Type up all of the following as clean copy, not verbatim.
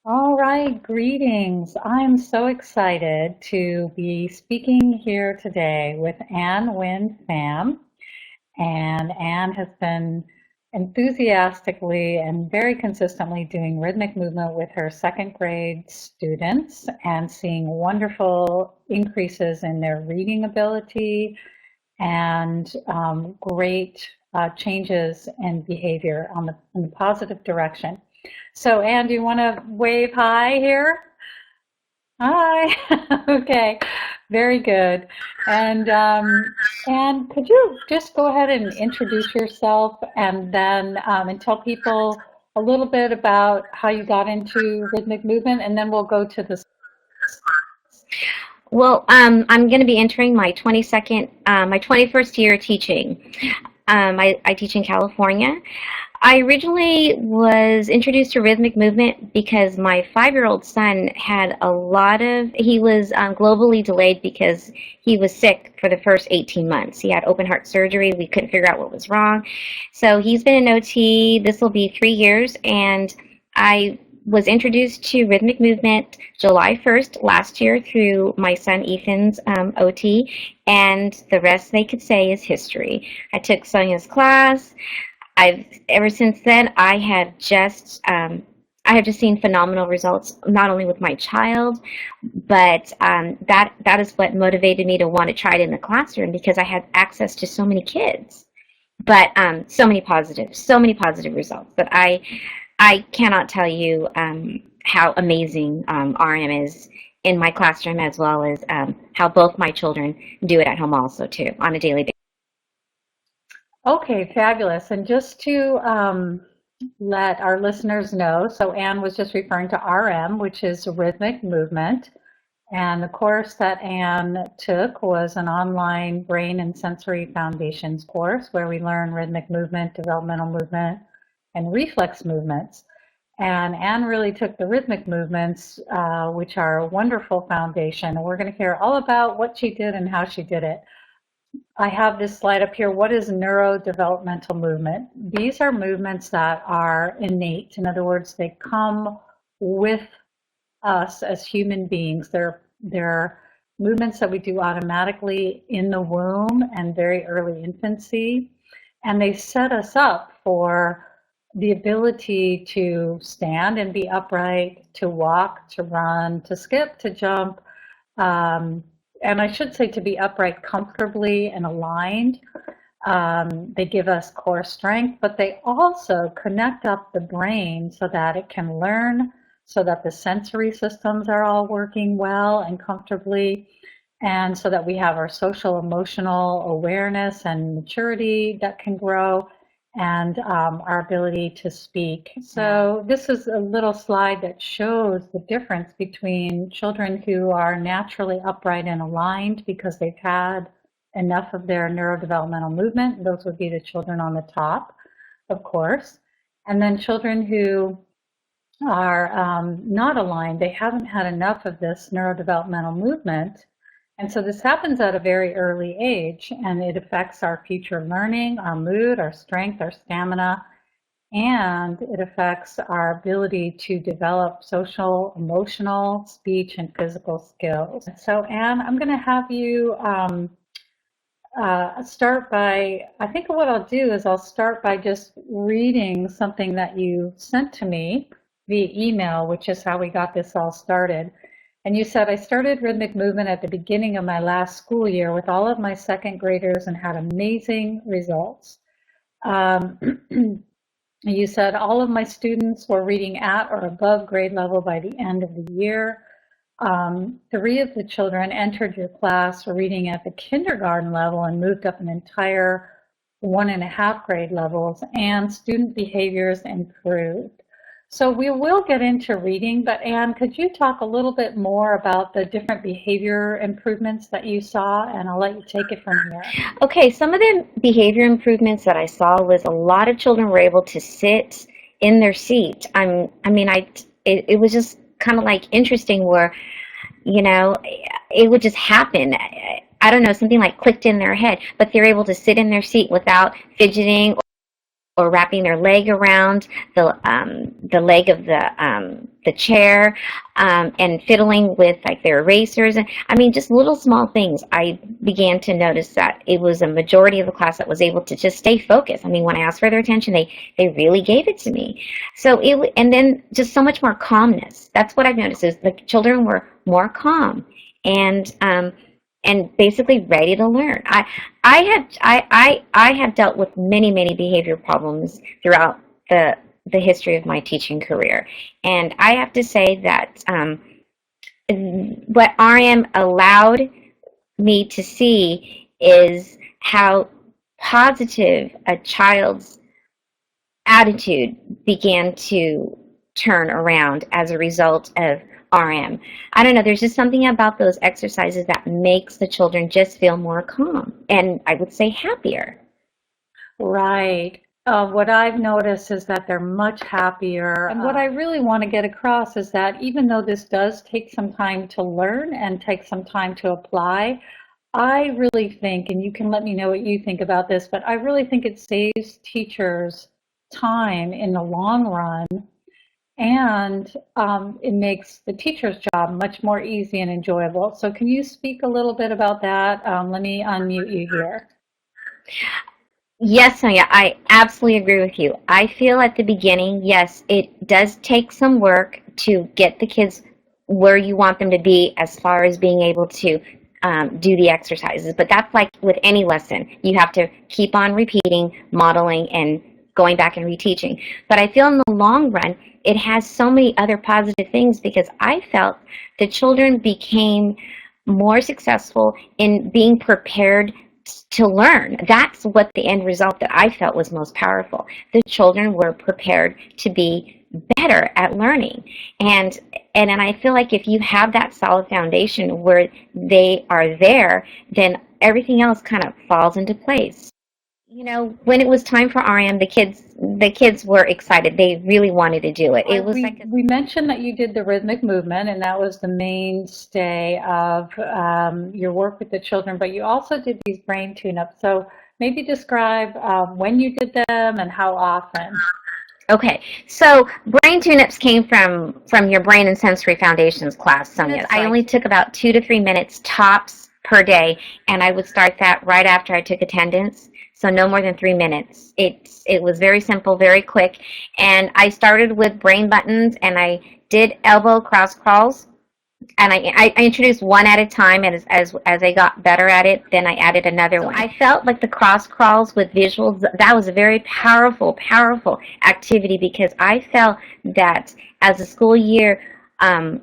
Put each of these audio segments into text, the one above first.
All right, greetings. I'm so excited to be speaking here today with Ann Wynn Pham. And Ann has been enthusiastically and very consistently doing rhythmic movement with her second grade students and seeing wonderful increases in their reading ability and great changes in behavior in the positive direction. So, Ann, do you want to wave hi here? Hi. Okay. Very good. And Ann, could you just go ahead and introduce yourself and tell people a little bit about how you got into rhythmic movement, and then we'll go to the. Well, I'm going to be entering my 21st year teaching. I teach in California. I originally was introduced to rhythmic movement because my 5-year-old son he was globally delayed because he was sick for the first 18 months. He had open heart surgery. We couldn't figure out what was wrong. So he's been in OT. This will be 3 years, and I was introduced to rhythmic movement July 1st last year through my son Ethan's OT, and the rest they could say is history. I took Sonia's class. I've ever since then I have just seen phenomenal results, not only with my child, but that is what motivated me to want to try it in the classroom because I had access to so many kids, but so many positive results that I cannot tell you how amazing RM is in my classroom, as well as how both my children do it at home also too on a daily basis. Okay, fabulous. And just to let our listeners know, so Ann was just referring to RM, which is rhythmic movement. And the course that Anne took was an online brain and sensory foundations course where we learn rhythmic movement, developmental movement, and reflex movements. And Anne really took the rhythmic movements, which are a wonderful foundation. And we're going to hear all about what she did and how she did it. I have this slide up here. What is neurodevelopmental movement? These are movements that are innate. In other words, they come with us as human beings. They're movements that we do automatically in the womb and very early infancy, and they set us up for the ability to stand and be upright, to walk, to run, to skip, to jump, and I should say to be upright comfortably and aligned. They give us core strength, but they also connect up the brain so that it can learn, so that the sensory systems are all working well and comfortably, and so that we have our social emotional awareness and maturity that can grow, and our ability to speak. So this is a little slide that shows the difference between children who are naturally upright and aligned because they've had enough of their neurodevelopmental movement. Those would be the children on the top, of course. And then children who are not aligned, they haven't had enough of this neurodevelopmental movement. And so this happens at a very early age, and it affects our future learning, our mood, our strength, our stamina, and it affects our ability to develop social, emotional, speech, and physical skills. So Anne, I'm going to have you start by, I think what I'll do is I'll start by just reading something that you sent to me via email, which is how we got this all started. And you said, I started rhythmic movement at the beginning of my last school year with all of my second graders and had amazing results. Um, you said all of my students were reading at or above grade level by the end of the year. 3 of the children entered your class were reading at the kindergarten level and moved up an entire 1.5 grade levels, and student behaviors improved. So we will get into reading, but Anne, could you talk a little bit more about the different behavior improvements that you saw, and I'll let you take it from here. Okay, some of the behavior improvements that I saw was a lot of children were able to sit in their seat. It was just kind of like interesting where, it would just happen. I don't know, something like clicked in their head, but they're able to sit in their seat without fidgeting or wrapping their leg around the leg of the chair, and fiddling with like their erasers. And I mean, just little small things. I began to notice that it was a majority of the class that was able to just stay focused. I mean, when I asked for their attention, they really gave it to me. So and then just so much more calmness. That's what I've noticed, is the children were more calm and basically ready to learn. I have dealt with many behavior problems throughout the history of my teaching career, and I have to say that what RM allowed me to see is how positive a child's attitude began to turn around as a result of RM. I don't know, there's just something about those exercises that makes the children just feel more calm and I would say happier. Right. What I've noticed is that they're much happier. And what I really want to get across is that even though this does take some time to learn and take some time to apply, I really think, and you can let me know what you think about this, but I really think it saves teachers time in the long run, and it makes the teacher's job much more easy and enjoyable. So can you speak a little bit about that? Let me unmute you here. Yes, Sonia, I absolutely agree with you. I feel at the beginning, yes, it does take some work to get the kids where you want them to be as far as being able to do the exercises. But that's like with any lesson. You have to keep on repeating, modeling, and going back and reteaching. But I feel in the long run, it has so many other positive things, because I felt the children became more successful in being prepared to learn. That's what the end result that I felt was most powerful. The children were prepared to be better at learning. And I feel like if you have that solid foundation where they are there, then everything else kind of falls into place. You know, when it was time for RM, the kids were excited. They really wanted to do it. It was we mentioned that you did the rhythmic movement, and that was the mainstay of your work with the children, but you also did these brain tune-ups. So maybe describe when you did them and how often. Okay, so brain tune-ups came from your brain and sensory foundations class, Sonia. I only took about 2 to 3 minutes tops per day, and I would start that right after I took attendance. So no more than 3 minutes. It was very simple, very quick. And I started with brain buttons, and I did elbow cross crawls. And I introduced one at a time, and as I got better at it, then I added another one. I felt like the cross crawls with visuals, that was a very powerful activity, because I felt that as the school year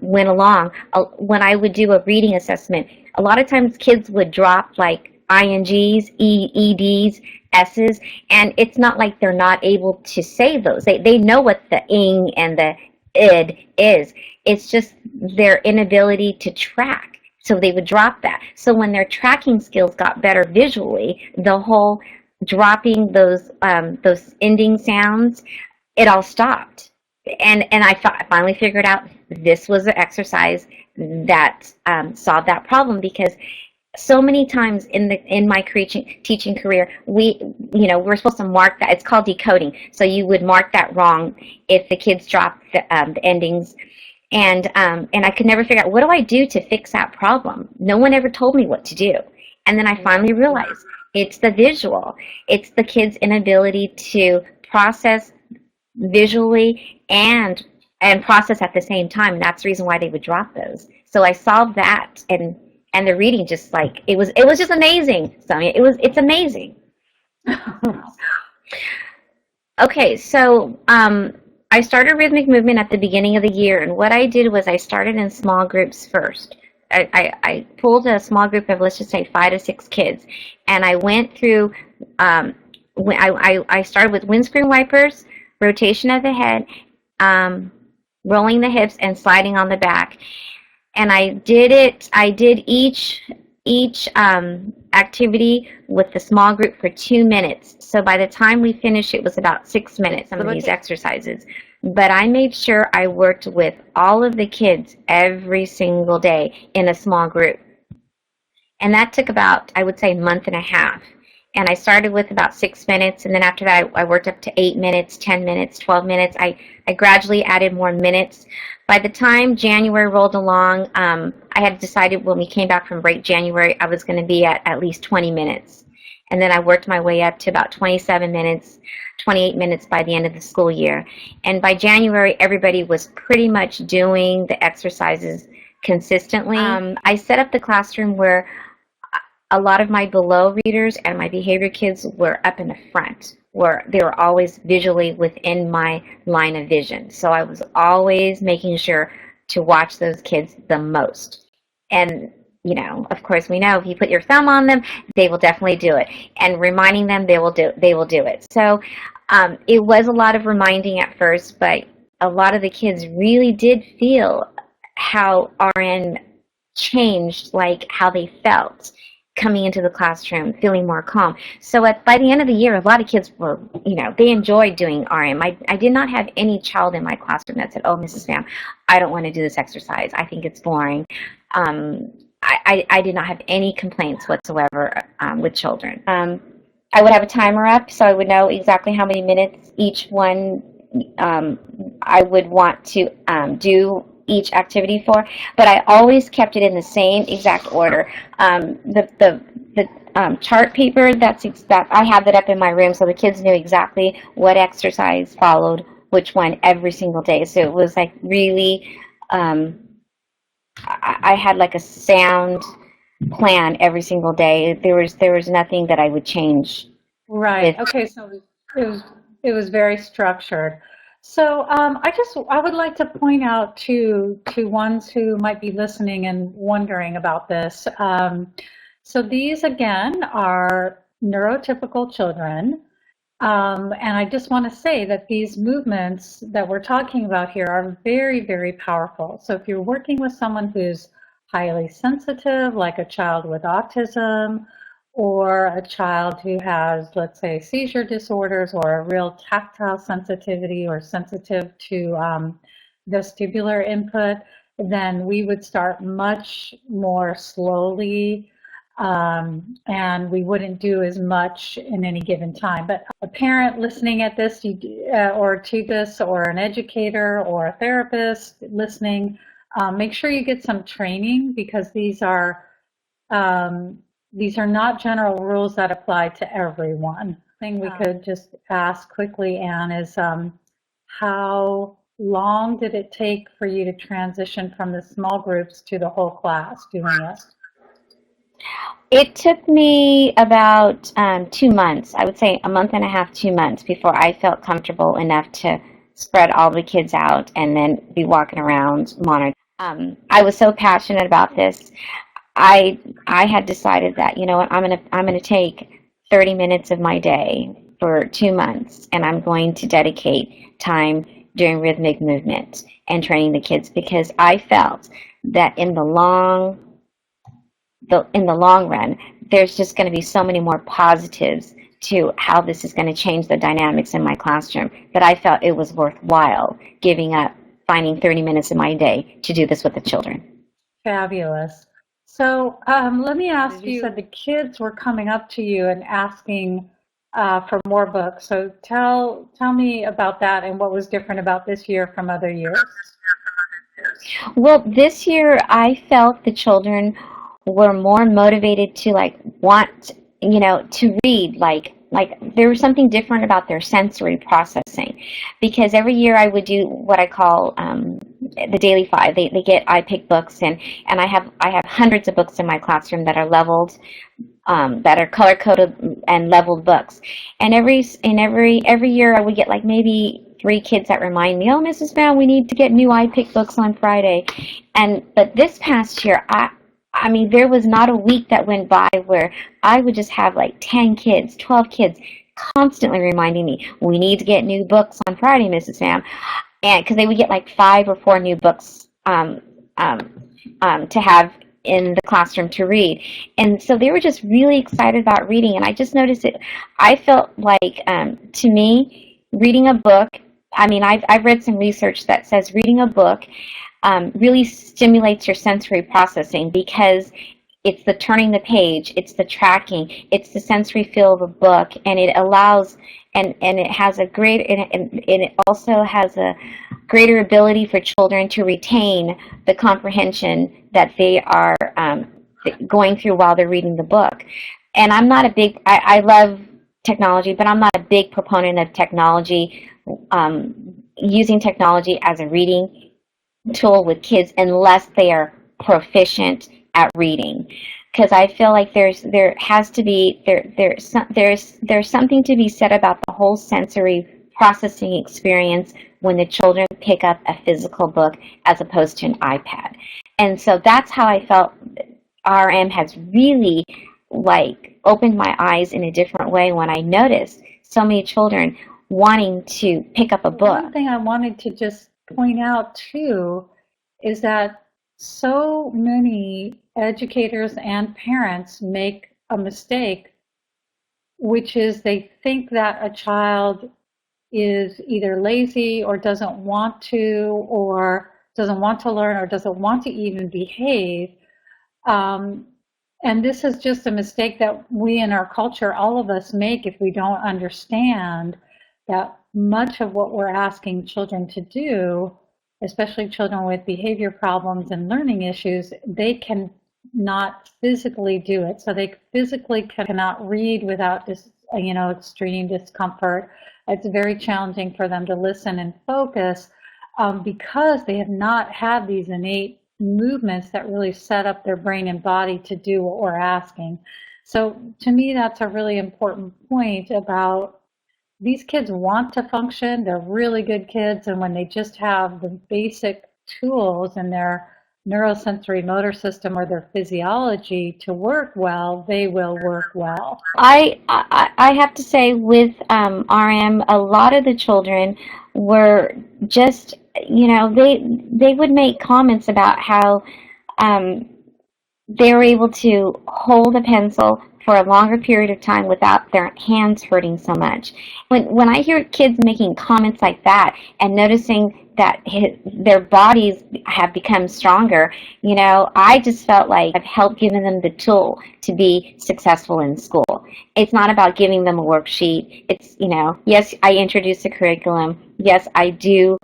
went along, when I would do a reading assessment, a lot of times kids would drop like INGs, EDs, S's, and it's not like they're not able to say those. They know what the ing and the id is. It's just their inability to track. So they would drop that. So when their tracking skills got better visually, the whole dropping those ending sounds, it all stopped. And I finally figured out this was the exercise that solved that problem, because so many times in my teaching career, we're supposed to mark that. It's called decoding. So you would mark that wrong if the kids drop the endings, and I could never figure out, what do I do to fix that problem? No one ever told me what to do, and then I finally realized it's the visual. It's the kids' inability to process visually and process at the same time. And that's the reason why they would drop those. So I solved that, and the reading just like, it was just amazing, Sonia. It's amazing. Okay, so I started rhythmic movement at the beginning of the year, and what I did was I started in small groups first. I pulled a small group of, let's just say, 5 to 6 kids, and I went through. I started with windscreen wipers, rotation of the head, rolling the hips, and sliding on the back. And I did each activity with the small group for 2 minutes. So by the time we finished, it was about 6 minutes, some of these exercises. But I made sure I worked with all of the kids every single day in a small group. And that took about, I would say, a month and a half. And I started with about 6 minutes, and then after that, I worked up to 8 minutes, 10 minutes, 12 minutes. I gradually added more minutes. By the time January rolled along, I had decided when we came back from break January, I was going to be at least 20 minutes. And then I worked my way up to about 27 minutes, 28 minutes by the end of the school year. And by January, everybody was pretty much doing the exercises consistently. I set up the classroom where a lot of my below readers and my behavior kids were up in the front, where they were always visually within my line of vision. So I was always making sure to watch those kids the most. And, you know, of course, we know if you put your thumb on them, they will definitely do it. And reminding them, they will do it. So it was a lot of reminding at first, but a lot of the kids really did feel how RN changed, like how they felt coming into the classroom, feeling more calm. So by the end of the year, a lot of kids were, you know, they enjoyed doing RM. I did not have any child in my classroom that said, oh, Mrs. Pham, I don't want to do this exercise. I think it's boring. I did not have any complaints whatsoever with children. I would have a timer up so I would know exactly how many minutes each one I would want to do each activity for, but I always kept it in the same exact order. The chart paper, I have that up in my room so the kids knew exactly what exercise followed which one every single day. So it was like really, I had like a sound plan every single day. There was nothing that I would change. Right. Okay. So it was very structured. So I would like to point out to ones who might be listening and wondering about this. So these again are neurotypical children. And I just want to say that these movements that we're talking about here are very, very powerful. So if you're working with someone who's highly sensitive, like a child with autism, or a child who has, let's say, seizure disorders or a real tactile sensitivity or sensitive to vestibular input, then we would start much more slowly and we wouldn't do as much in any given time. But a parent listening at this or to this, or an educator or a therapist listening, make sure you get some training, because these are not general rules that apply to everyone. I think we could just ask quickly, Anne, is how long did it take for you to transition from the small groups to the whole class doing it? It took me about 2 months, I would say a month and a half, 2 months, before I felt comfortable enough to spread all the kids out and then be walking around monitoring. I was so passionate about this. I had decided that, you know what, I'm gonna take 30 minutes of my day for 2 months, and I'm going to dedicate time during rhythmic movement and training the kids, because I felt that in the long run, there's just going to be so many more positives to how this is going to change the dynamics in my classroom, that I felt it was worthwhile giving up finding 30 minutes of my day to do this with the children. Fabulous. So let me ask you, you said the kids were coming up to you and asking for more books. So tell me about that and what was different about this year from other years. Well, this year I felt the children were more motivated to want, to read, like there was something different about their sensory processing, because every year I would do what I call the Daily Five. They get iPick books, and I have hundreds of books in my classroom that are leveled, that are color coded and leveled books, and every year I would get like maybe 3 kids that remind me, oh, Mrs. Pham, we need to get new iPick books on Friday. But this past year, I mean, there was not a week that went by where I would just have like 10 kids, 12 kids constantly reminding me, we need to get new books on Friday, Mrs. Pham. And because they would get like 5 or 4 new books to have in the classroom to read. And so they were just really excited about reading. And I just noticed it. I felt like, to me, reading a book, I mean, I've read some research that says reading a book really stimulates your sensory processing, because it's the turning the page, it's the tracking, it's the sensory feel of a book, and it allows, and it has a great, and it also has a greater ability for children to retain the comprehension that they are going through while they're reading the book. And I'm not a big, I love technology, but I'm not a big proponent of technology, using technology as a reading tool with kids unless they are proficient at reading, because I feel like there's something to be said about the whole sensory processing experience when the children pick up a physical book as opposed to an iPad. And so that's how I felt RM has really like opened my eyes in a different way when I noticed so many children wanting to pick up a book. One thing I wanted to just point out too is that so many educators and parents make a mistake, which is they think that a child is either lazy or doesn't want to learn or doesn't want to even behave. And this is just a mistake that we in our culture, all of us make if we don't understand that much of what we're asking children to do, especially children with behavior problems and learning issues, they can not physically do it. So they physically cannot read without this, extreme discomfort. It's very challenging for them to listen and focus because they have not had these innate movements that really set up their brain and body to do what we're asking. So to me, that's a really important point about these kids want to function. They're really good kids, and when they just have the basic tools in their neurosensory motor system or their physiology to work well, they will work well. I have to say with RM, a lot of the children were just, they would make comments about how they were able to hold a pencil for a longer period of time without their hands hurting so much. When I hear kids making comments like that and noticing that their bodies have become stronger, I just felt like I've helped giving them the tool to be successful in school. It's not about giving them a worksheet. It's, yes, I introduce a curriculum. Yes, I do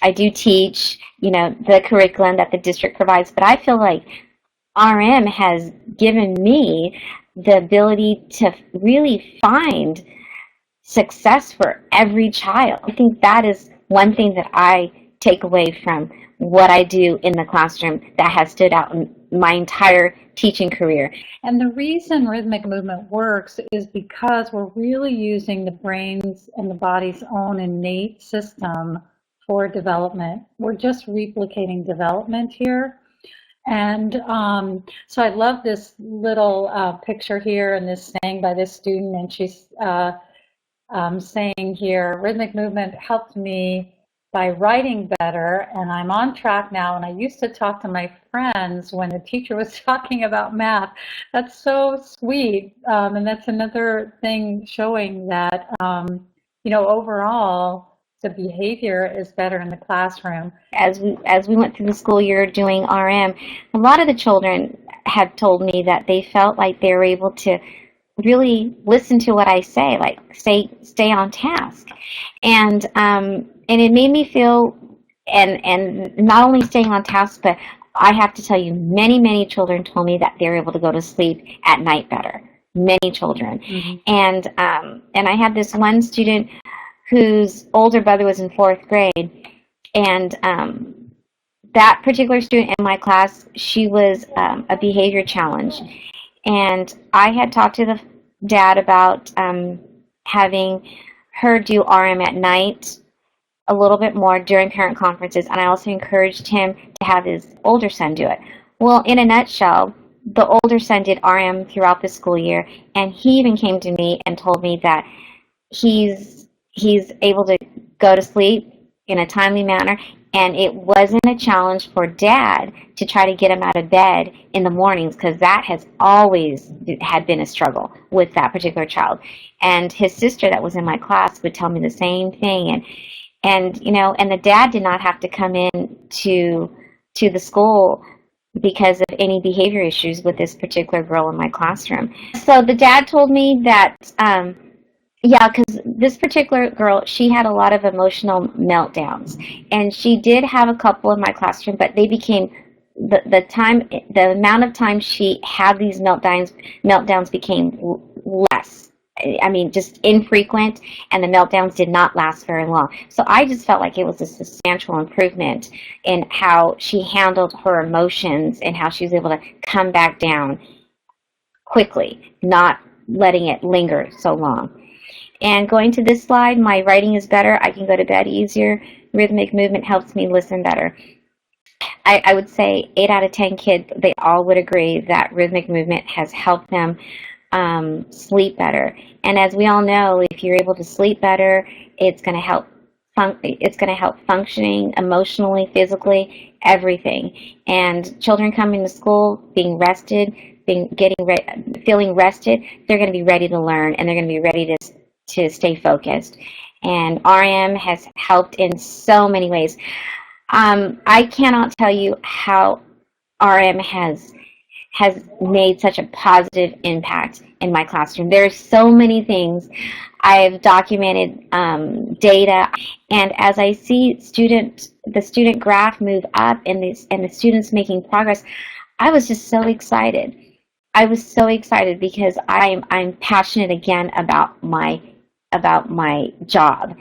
teach, the curriculum that the district provides, but I feel like RM has given me the ability to really find success for every child. I think that is one thing that I take away from what I do in the classroom that has stood out in my entire teaching career. And the reason rhythmic movement works is because we're really using the brain's and the body's own innate system for development. We're just replicating development here. And so I love this little picture here and this saying by this student, and she's saying here, rhythmic movement helped me by writing better, and I'm on track now, and I used to talk to my friends when the teacher was talking about math. That's so sweet, and that's another thing showing that, overall, the behavior is better in the classroom. As we went through the school year doing RM, a lot of the children had told me that they felt like they were able to really listen to what I say, like stay on task, and it made me feel, and not only staying on task, but I have to tell you, many children told me that they were able to go to sleep at night better. Many children, and I had this one student whose older brother was in 4th grade, and that particular student in my class, she was a behavior challenge, and I had talked to the dad about having her do RM at night a little bit more during parent conferences, and I also encouraged him to have his older son do it. Well, in a nutshell, the older son did RM throughout the school year, and he even came to me and told me that he's able to go to sleep in a timely manner, and it wasn't a challenge for dad to try to get him out of bed in the mornings, because that has always had been a struggle with that particular child. And his sister that was in my class would tell me the same thing, and the dad did not have to come in to the school because of any behavior issues with this particular girl in my classroom. So the dad told me that, yeah, because this particular girl, she had a lot of emotional meltdowns, and she did have a couple in my classroom, but they became the amount of time she had these meltdowns became less. I mean, just infrequent, and the meltdowns did not last very long. So I just felt like it was a substantial improvement in how she handled her emotions and how she was able to come back down quickly, not letting it linger so long. And going to this slide, my writing is better. I can go to bed easier. Rhythmic movement helps me listen better. I would say 8 out of 10 kids, they all would agree that rhythmic movement has helped them sleep better. And as we all know, if you're able to sleep better, it's going to help. It's going to help functioning emotionally, physically, everything. And children coming to school, being rested, feeling rested, they're going to be ready to learn, and they're going to be ready to stay focused. And RM has helped in so many ways. I cannot tell you how RM has made such a positive impact in my classroom. There are so many things. I've documented data, and as I see the student graph move up and the students making progress, I was just so excited. I was so excited because I'm passionate again about my job.